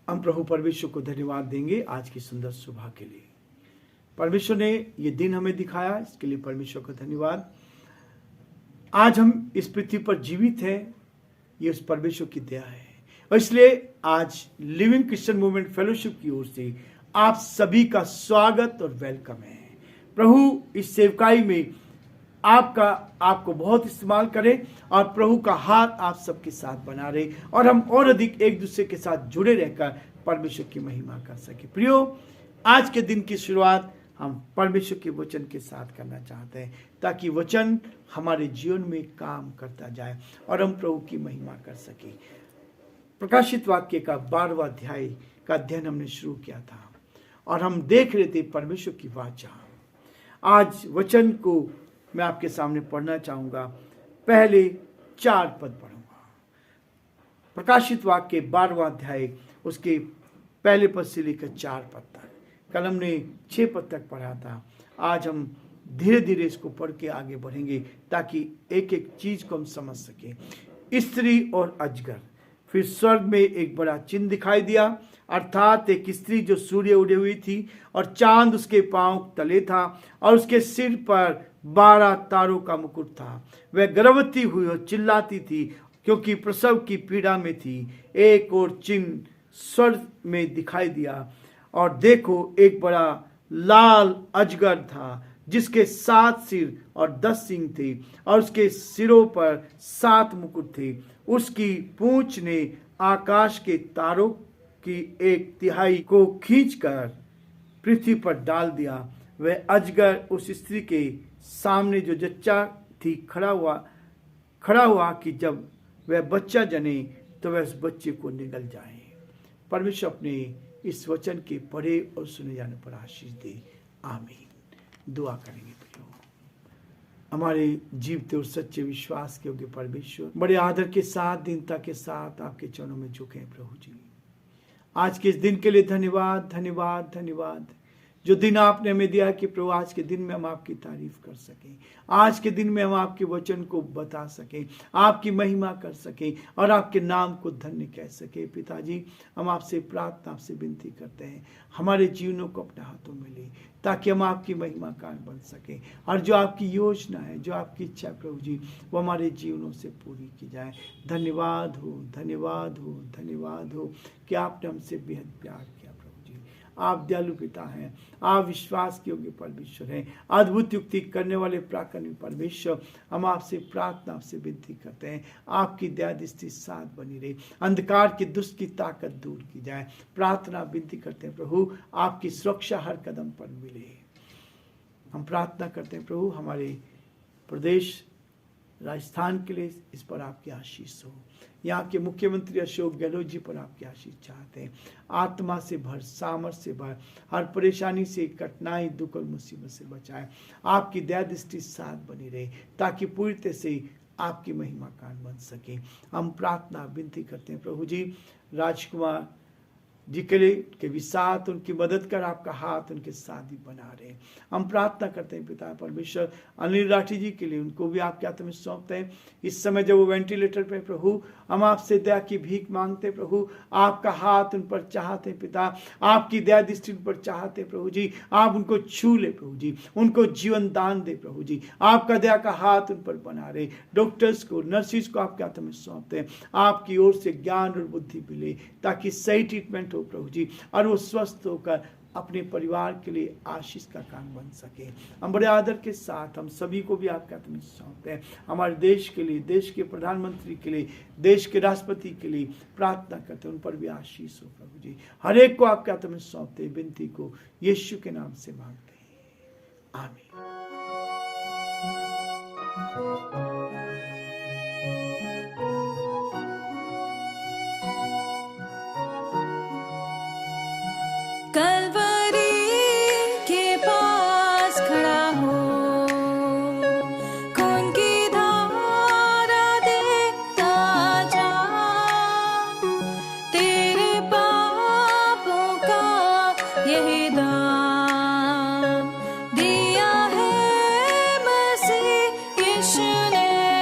हम प्रभु परमेश्वर को धन्यवाद देंगे आज की सुंदर सुबह के लिए। परमेश्वर ने ये दिन हमें दिखाया, इसके लिए परमेश्वर का धन्यवाद। आज हम इस पृथ्वी पर जीवित हैं, ये उस परमेश्वर की दया है। और इसलिए आज लिविंग क्रिश्चियन मूवमेंट फेलोशिप की ओर से आप सभी का स्वागत और वेलकम है। प्रभु इस सेवकाई में आपको बहुत इस्तेमाल करे और प्रभु का हाथ आप सबके साथ बना रहे और हम और अधिक एक दूसरे के साथ जुड़े रहकर परमेश्वर की महिमा कर सके। प्रियो, आज के दिन की शुरुआत हम परमेश्वर के वचन के साथ करना चाहते हैं ताकि वचन हमारे जीवन में काम करता जाए और हम प्रभु की महिमा कर सके। प्रकाशित वाक्य का 12वां अध्याय का अध्ययन हमने शुरू किया था और हम देख रहे थे परमेश्वर की वाचा। आज वचन को मैं आपके सामने पढ़ना चाहूंगा। पहले 4 पद पढ़ूंगा। प्रकाशित वाक्य 12वां अध्याय उसके पहले पद से लेकर 4 पद तक। कल हमने 6 पद तक पढ़ा था। आज हम धीरे धीरे इसको पढ़ के आगे बढ़ेंगे ताकि एक एक चीज को हम समझ सकें। स्त्री और अजगर। फिर स्वर्ग में एक बड़ा चिन्ह दिखाई दिया, अर्थात एक स्त्री जो सूर्य उड़े हुई थी और चांद उसके पांव तले था और उसके सिर पर 12 तारों का मुकुट था। वह गर्भवती हुई और चिल्लाती थी क्योंकि प्रसव की पीड़ा में थी। एक और चिन्ह स्वर्ग में दिखाई दिया और देखो, एक बड़ा लाल अजगर था जिसके 7 सिर और 10 सींग थे और उसके सिरों पर 7 मुकुट थे। उसकी पूंछ ने आकाश के तारों की 1/3 को खींचकर पृथ्वी पर डाल दिया। वह अजगर उस स्त्री के सामने जो जच्चा थी खड़ा हुआ कि जब वह बच्चा जने तो वह उस बच्चे को निगल जाए। परमेश्वर अपने इस वचन के पढ़े और सुने जाने पर आशीष दे। आमीन। दुआ करेंगे। हमारे जीवते और सच्चे विश्वास के योग्य परमेश्वर, बड़े आदर के साथ, दीनता के साथ आपके चरणों में झुके प्रभु जी। आज के इस दिन के लिए धन्यवाद, धन्यवाद, धन्यवाद। जो दिन आपने हमें दिया कि प्रभु आज के दिन में हम आपकी तारीफ कर सकें, आज के दिन में हम आपके वचन को बता सकें, आपकी महिमा कर सकें और आपके नाम को धन्य कह सकें। पिताजी, हम आपसे प्रार्थना, आपसे विनती करते हैं, हमारे जीवनों को अपने हाथों में ले ताकि हम आपकी महिमा कार बन सकें और जो आपकी योजना है, जो आपकी इच्छा प्रभु जी, वो हमारे जीवनों से पूरी की जाए। धन्यवाद हो, धन्यवाद हो, धन्यवाद हो कि आपने हमसे बेहद प्यार किया। आप दयालु पिता हैं, आप विश्वास के योग्य परमेश्वर हैं, अद्भुत युक्ति करने वाले पराक्रमी परमेश्वर। हम आपसे प्रार्थना, आपसे विनती करते हैं, आपकी दया दृष्टि साथ बनी रहे, अंधकार की दुष्ट की ताकत दूर की जाए। प्रार्थना विनती करते हैं प्रभु, आपकी सुरक्षा हर कदम पर मिले। हम प्रार्थना करते हैं प्रभु, हमारे प्रदेश राजस्थान के लिए इस पर आपकी आशीष हो। यहाँ के मुख्यमंत्री अशोक गहलोत जी पर आपकी आशीष चाहते हैं। आत्मा से भर, सामर्थ से भर, हर परेशानी से, कठिनाई, दुख और मुसीबत से बचाए। आपकी दया दृष्टि साथ बनी रहे ताकि पूरी तरह से आपकी महिमा कान बन सके। हम प्रार्थना विनती करते हैं प्रभु जी, राजकुमार जी के लिए के भी साथ उनकी मदद कर, आपका हाथ उनके साथ ही बना रहे। हम प्रार्थना करते हैं पिता परमेश्वर, अनिल राठी जी के लिए, उनको भी आपके हाथ में सौंपते हैं। इस समय जब वो वेंटिलेटर पे प्रभु, हम आपसे दया की भीख मांगते प्रभु, आपका हाथ उन पर चाहते पिता, आपकी दया दृष्टि उन पर चाहते प्रभु जी। आप उनको छू ले प्रभु जी, उनको जीवन दान दे प्रभु जी, आपका दया का हाथ उन पर बना रहे। डॉक्टर्स को, नर्सिस को आपके हाथ में सौंपते हैं, आपकी ओर से ज्ञान और बुद्धि मिले ताकि सही ट्रीटमेंट हो प्रभु जी और वो स्वस्थ होकर अपने परिवार के लिए आशीष का कारण बन सके। हम बड़े आदर के साथ हम सभी को भी आपके हाथ में सौंपते हैं। हमारे देश के लिए, देश के प्रधानमंत्री के लिए, देश के राष्ट्रपति के लिए प्रार्थना करते हैं, उन पर भी आशीष हो प्रभु जी। हर एक को आपके हाथ में सौंपते हैं, विनती को यीशु के नाम से मांगते हैं। आमीन। कलवरी के पास खड़ा हो, खून की धारा देखता जा, तेरे पापों का यही दाम दिया है मसीह यीशु ने।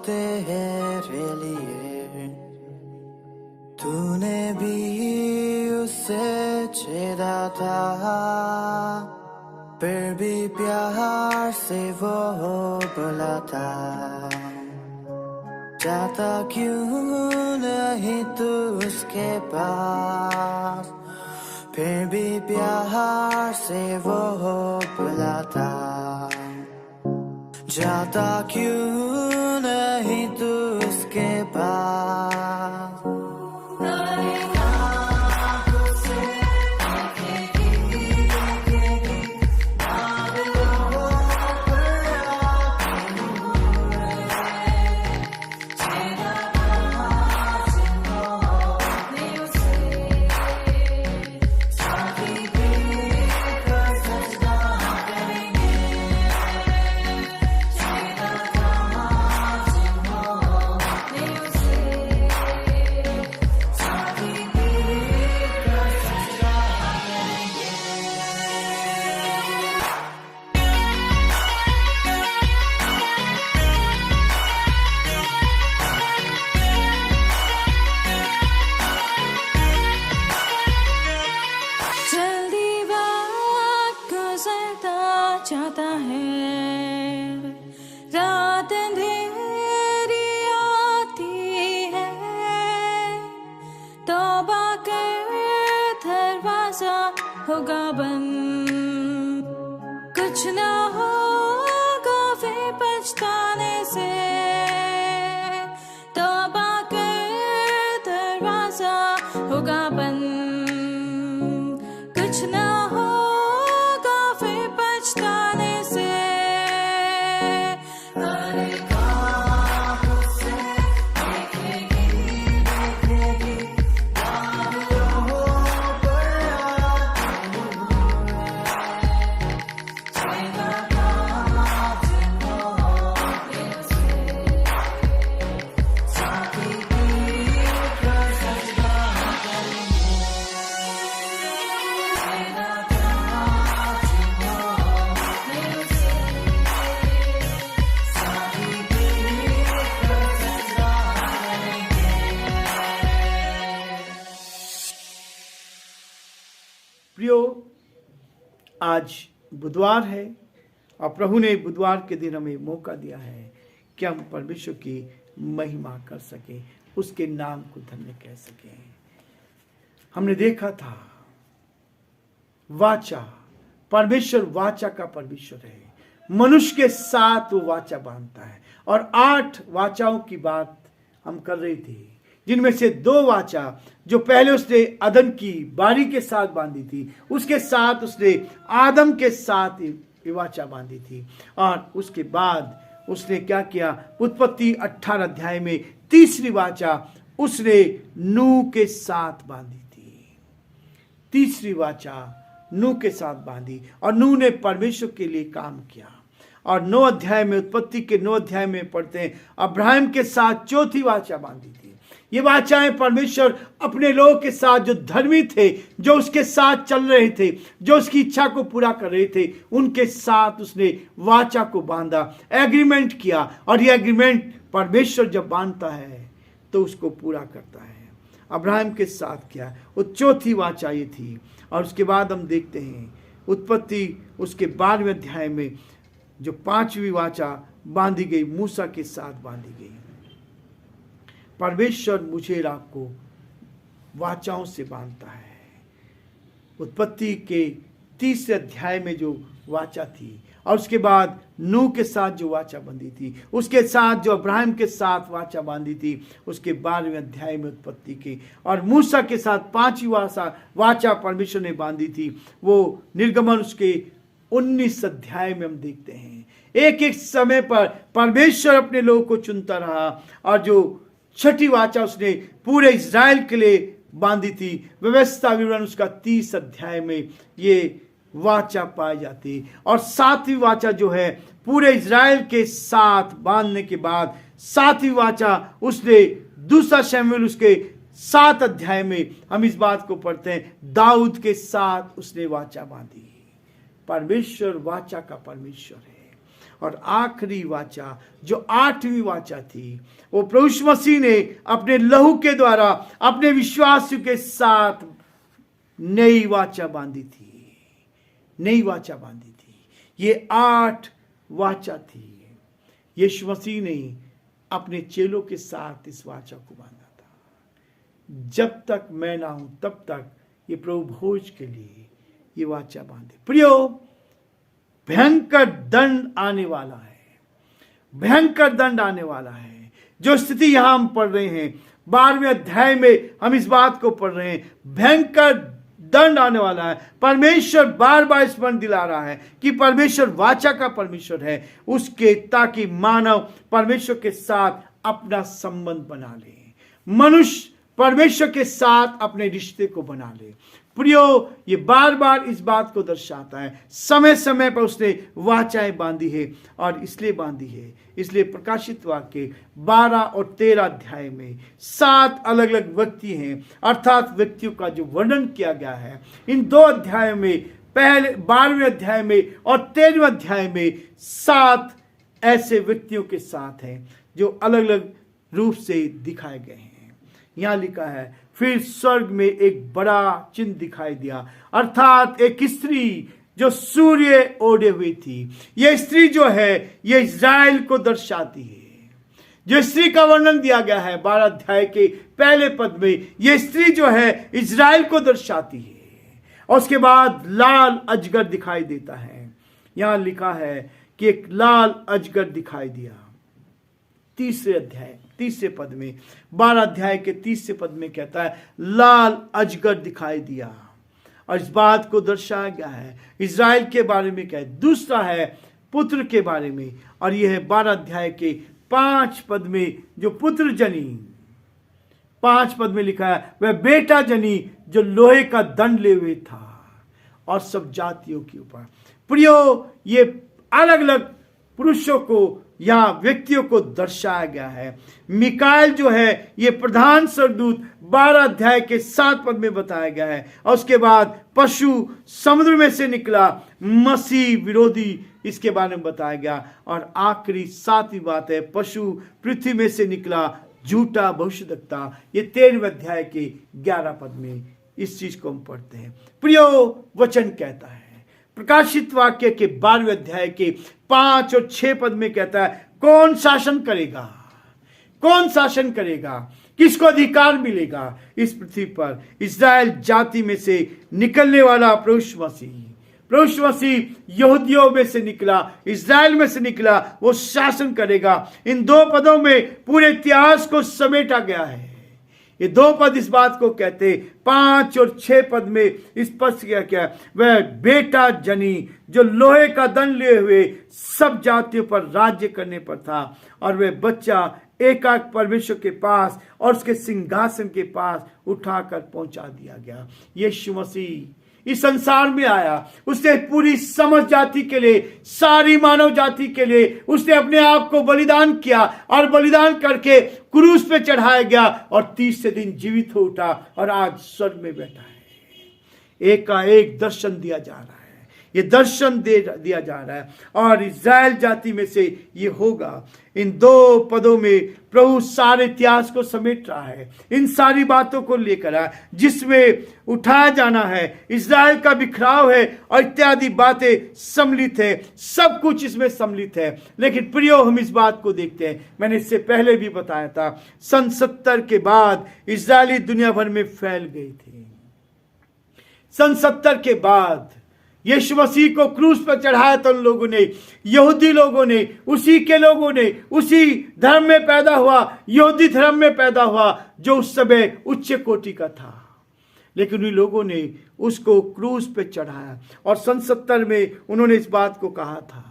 तेरे लिए। तूने भी उसे छेड़ा था, फिर भी प्यार से वो बुलाता। जाता क्यों नहीं तू उसके पास, फिर भी प्यार से वो बुलाता। जाता क्यों नहीं तू उसके पास। जल्दी वक्त गुजरता जाता है, रात अंधेरी आती है। तौबा कर दरवाजा होगा बंद, कुछ ना होगा फिर पछताने से। तौबा कर दरवाजा होगा बंद, कुछ ना होगा फिर पछताने से। प्रियो, आज बुधवार है और प्रभु ने बुधवार के दिन हमें मौका दिया है कि हम परमेश्वर की महिमा कर सकें, उसके नाम को धन्य कह सकें। हमने देखा था वाचा, परमेश्वर वाचा का परमेश्वर है। मनुष्य के साथ वो वाचा बांधता है और 8 वाचाओं की बात हम कर रहे थे, जिनमें से 2 वाचा जो पहले उसने अदन की बारी के साथ बांधी थी, उसके साथ उसने आदम के साथ ये वाचा बांधी थी। और उसके बाद उसने क्या किया, उत्पत्ति 18 अध्याय में तीसरी वाचा उसने नूह के साथ बांधी थी। तीसरी वाचा नूह के साथ बांधी और नूह ने परमेश्वर के लिए काम किया। और 9 अध्याय में, उत्पत्ति के 9 अध्याय में पढ़ते हैं, अब्राहम के साथ चौथी वाचा बांधी थी। ये वाचाएं परमेश्वर अपने लोगों के साथ, जो धर्मी थे, जो उसके साथ चल रहे थे, जो उसकी इच्छा को पूरा कर रहे थे, उनके साथ उसने वाचा को बांधा, एग्रीमेंट किया। और ये एग्रीमेंट परमेश्वर जब बांधता है तो उसको पूरा करता है। अब्राहम के साथ किया, वो चौथी वाचा ये थी। और उसके बाद हम देखते हैं उत्पत्ति उसके 12वें अध्याय में जो 5वीं वाचा बांधी गई, मूसा के साथ बांधी गई। परमेश्वर मुझे और आपको वाचाओं से बांधता है। उत्पत्ति के 30 अध्याय में जो वाचा थी, और उसके बाद नूह के साथ जो वाचा बांधी थी, उसके साथ जो अब्राहम के साथ वाचा बांधी थी, उसके 12वें अध्याय में उत्पत्ति के, और मूसा के साथ 5वीं वाचा परमेश्वर ने बांधी थी, वो निर्गमन उसके 19 अध्याय में हम देखते हैं। एक एक समय पर परमेश्वर अपने लोगों को चुनता रहा, और जो 6ठी वाचा उसने पूरे इज़राइल के लिए बांधी थी। व्यवस्था विवरण उसका 30 अध्याय में ये वाचा पाई जाती। और 7वीं वाचा जो है पूरे इज़राइल के साथ बांधने के बाद 7वीं वाचा उसने, 2 शमूएल उसके 7 अध्याय में हम इस बात को पढ़ते हैं, दाऊद के साथ उसने वाचा बांधी। परमेश्वर वाचा का परमेश्वर है। और आखिरी वाचा जो 8वीं वाचा थी, वो प्रभु यीशु मसीह ने अपने लहू के द्वारा अपने विश्वासियों के साथ नई वाचा बांधी थी। नई वाचा बांधी थी। ये 8 वाचा थी। यीशु मसीह ने अपने चेलों के साथ इस वाचा को बांधा था। जब तक मैं ना हूं तब तक ये प्रभु भोज के लिए ये वाचा बांधे। प्रियो, भयंकर दंड आने वाला है। भयंकर दंड आने वाला है। जो स्थिति यहां हम पढ़ रहे हैं, 12वें अध्याय में हम इस बात को पढ़ रहे हैं, भयंकर दंड आने वाला है। परमेश्वर बार बार स्मरण दिला रहा है कि परमेश्वर वाचा का परमेश्वर है, उसके ताकि मानव परमेश्वर के साथ अपना संबंध बना ले, मनुष्य परमेश्वर के साथ अपने रिश्ते को बना ले। प्रियो, ये बार बार इस बात को दर्शाता है। समय समय पर उसने वाचाएं बांधी है, और इसलिए बांधी है, इसलिए प्रकाशित वाक्य 12 और 13 अध्याय में 7 अलग अलग व्यक्ति हैं, अर्थात व्यक्तियों का जो वर्णन किया गया है इन 2 अध्यायों में, पहले 12वें अध्याय में और 13वें अध्याय में 7 ऐसे व्यक्तियों के साथ हैं जो अलग अलग रूप से दिखाए गए हैं। यहां लिखा है, फिर स्वर्ग में एक बड़ा चिन्ह दिखाई दिया, अर्थात एक स्त्री जो सूर्य ओढ़े हुई थी। यह स्त्री जो है, यह इज़राइल को दर्शाती है। जो स्त्री का वर्णन दिया गया है 12 अध्याय के पहले पद में, यह स्त्री जो है इज़राइल को दर्शाती है। और उसके बाद लाल अजगर दिखाई देता है। यहां लिखा है कि एक लाल अजगर दिखाई दिया। 30 पद में, 12 अध्याय के 30 पद में कहता है, लाल अजगर दिखाई दिया। और इस बात को दर्शाया गया है इज़राइल के बारे में क्या है, दूसरा है पुत्र के बारे में। और यह है 12 अध्याय के 5 पद में, जो पुत्र जनी, 5 पद में लिखा है, वह बेटा जनी जो लोहे का दंड ले हुए था और सब जातियों के ऊपर। प्रियो, ये अलग अलग पुरुषों को या व्यक्तियों को दर्शाया गया है। मिकाएल जो है ये प्रधान स्वर्गदूत 12 अध्याय के 7 पद में बताया गया है। और उसके बाद पशु समुद्र में से निकला, मसीह विरोधी, इसके बारे में बताया गया। और आखिरी 7वीं बात है, पशु पृथ्वी में से निकला, झूठा भविष्यद्वक्ता। ये 13वें अध्याय के 11 पद में इस चीज को हम पढ़ते हैं। प्रियो, वचन कहता है, प्रकाशित वाक्य के 12वें अध्याय के 5 और 6 पद में कहता है, कौन शासन करेगा, कौन शासन करेगा, किसको अधिकार मिलेगा इस पृथ्वी पर। इस्राएल जाति में से निकलने वाला प्रभु यीशु मसीह यहूदियों में से निकला, इस्राएल में से निकला, वो शासन करेगा। इन 2 पदों में पूरे इतिहास को समेटा गया है। ये 2 पद इस बात को कहते, 5 और 6 पद में स्पष्ट किया क्या, वह बेटा जनी जो लोहे का दंड लिए हुए सब जातियों पर राज्य करने पर था। और वह बच्चा एकाक परमेश्वर के पास और उसके सिंहासन के पास उठाकर पहुंचा दिया गया। यीशु मसीह इस संसार में आया, उसने पूरी समस्त जाति के लिए, सारी मानव जाति के लिए उसने अपने आप को बलिदान किया, और बलिदान करके क्रूस पे चढ़ाया गया, और 30 दिन जीवित हो उठा, और आज स्वर्ग में बैठा है। एक का एक दर्शन दिया जा रहा है, ये दर्शन दिया जा रहा है, और इज़राइल जाति में से ये होगा। इन 2 पदों में प्रभु सारे इतिहास को समेट रहा है, इन सारी बातों को लेकर आया, जिसमें उठाया जाना है, इज़राइल का बिखराव है और इत्यादि बातें सम्मिलित है, सब कुछ इसमें सम्मिलित है। लेकिन प्रियो, हम इस बात को देखते हैं, मैंने इससे पहले भी बताया था, सन 70 के बाद इज़राइली दुनिया भर में फैल गई थी। सन 70 के बाद यीशु मसीह को क्रूस पर चढ़ाया था उन लोगों ने, यहूदी लोगों ने, उसी के लोगों ने, उसी धर्म में पैदा हुआ, यहूदी धर्म में पैदा हुआ, जो उस समय उच्च कोटि का था। लेकिन उन लोगों ने उसको क्रूस पे चढ़ाया, और सन 70 में उन्होंने इस बात को कहा था,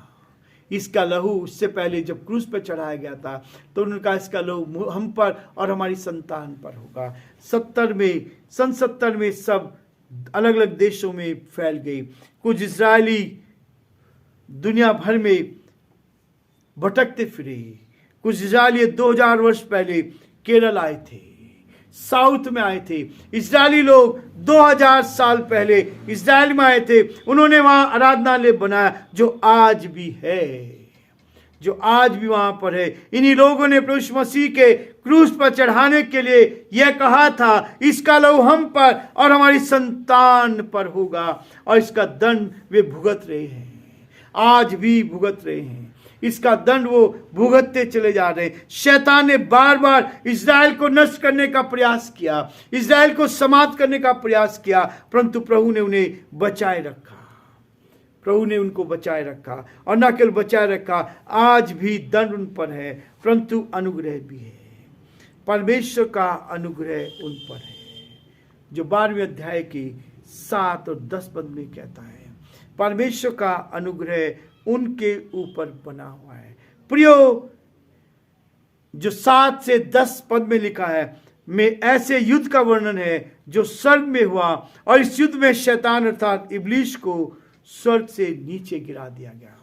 इसका लहू, उससे पहले जब क्रूस पे चढ़ाया गया था तो उन्होंने कहा, इसका लहू हम पर और हमारी संतान पर होगा। सन 70 में सब अलग अलग देशों में फैल गई। कुछ इजरायली दुनिया भर में भटकते फिरे। कुछ इजरायली 2000 वर्ष पहले केरल आए थे, साउथ में आए थे। इजरायली लोग 2000 साल पहले इजराइल में आए थे, उन्होंने वहां आराधनालय बनाया जो आज भी है। जो आज भी वहां पर है। इन्हीं लोगों ने प्रभु यीशु मसीह के क्रूस पर चढ़ाने के लिए यह कहा था, इसका लहू हम पर और हमारी संतान पर होगा, और इसका दंड वे भुगत रहे हैं, आज भी भुगत रहे हैं। इसका दंड वो भुगतते चले जा रहे हैं। शैतान ने बार बार इज़राइल को नष्ट करने का प्रयास किया, इज़राइल को समाप्त करने का प्रयास किया, परंतु प्रभु ने उन्हें बचाए रखा। प्रभु ने उनको बचाए रखा, और न केवल बचाए रखा, आज भी दंड उन पर है, परंतु अनुग्रह भी है। परमेश्वर का अनुग्रह उन पर है, जो 12वें अध्याय की 7 और 10 पद में कहता है, परमेश्वर का अनुग्रह उनके ऊपर बना हुआ है। प्रियो, जो 7 से 10 पद में लिखा है, में ऐसे युद्ध का वर्णन है जो स्वर्ग में हुआ, और इस युद्ध में शैतान अर्थात इब्लीस को स्वर्ग से नीचे गिरा दिया गया।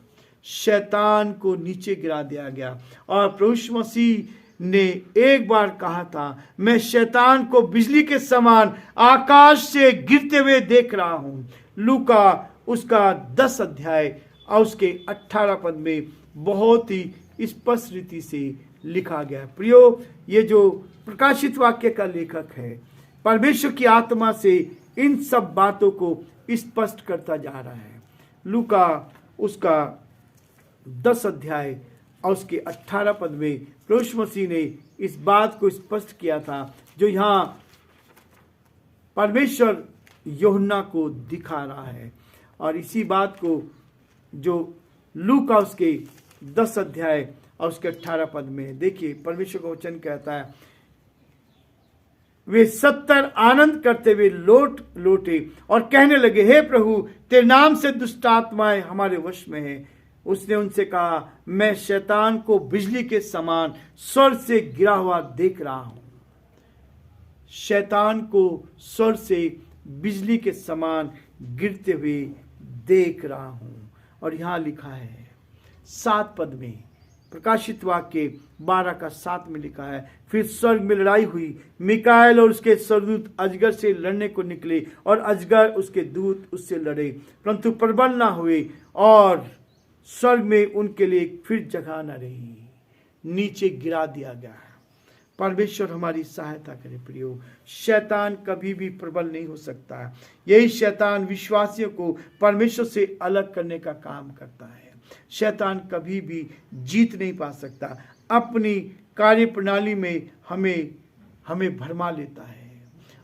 शैतान को नीचे गिरा दिया गया, और प्रभु यीशु मसीह ने एक बार कहा था, मैं शैतान को बिजली के समान आकाश से गिरते हुए देख रहा हूं। लूका उसका 10 अध्याय और उसके 18 पद में बहुत ही स्पष्ट रीति से लिखा गया। प्रियो, ये जो प्रकाशित वाक्य का लेखक है, परमेश्वर की आत्मा से इन सब बातों को स्पष्ट करता जा रहा है। लूका उसका 10 अध्याय और उसके 18 पद में प्रभु यीशु मसीह ने इस बात को स्पष्ट किया था, जो यहाँ परमेश्वर यूहन्ना को दिखा रहा है। और इसी बात को जो लूका उसके 10 अध्याय और उसके 18 पद में देखिए, परमेश्वर का वचन कहता है, वे 70 आनंद करते हुए लौटे और कहने लगे, हे प्रभु, तेरे नाम से दुष्ट आत्माएं हमारे वश में है। उसने उनसे कहा, मैं शैतान को बिजली के समान स्वर्ग से गिरा हुआ देख रहा हूं। शैतान को स्वर्ग से बिजली के समान गिरते हुए देख रहा हूं। और यहां लिखा है 7 पद में, प्रकाशित वाक्य 12 का 7 में लिखा है, फिर स्वर्ग में लड़ाई हुई, मिकाएल और उसके स्वर्गदूत अजगर से लड़ने को निकले, और अजगर उसके दूत उससे लड़े, परंतु प्रबल ना हुए, और स्वर्ग में उनके लिए फिर जगह न रही, नीचे गिरा दिया गया। परमेश्वर हमारी सहायता करे। प्रियो, शैतान कभी भी प्रबल नहीं हो सकता। यही शैतान विश्वासियों को परमेश्वर से अलग करने का काम करता है। शैतान कभी भी जीत नहीं पा सकता। अपनी कार्य प्रणाली में हमें भरमा लेता है।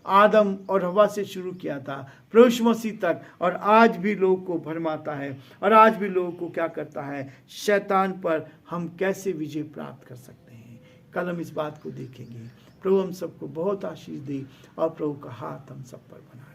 आदम और हवा से शुरू किया था, प्रभु यीशु मसीह तक, और आज भी लोगों को भरमाता है, और आज भी लोगों को क्या करता है, शैतान पर हम कैसे विजय प्राप्त कर सकते हैं। कल हम इस बात को देखेंगे। प्रभु हम सबको बहुत आशीष दे, और प्रभु का हाथ हम सब पर बना।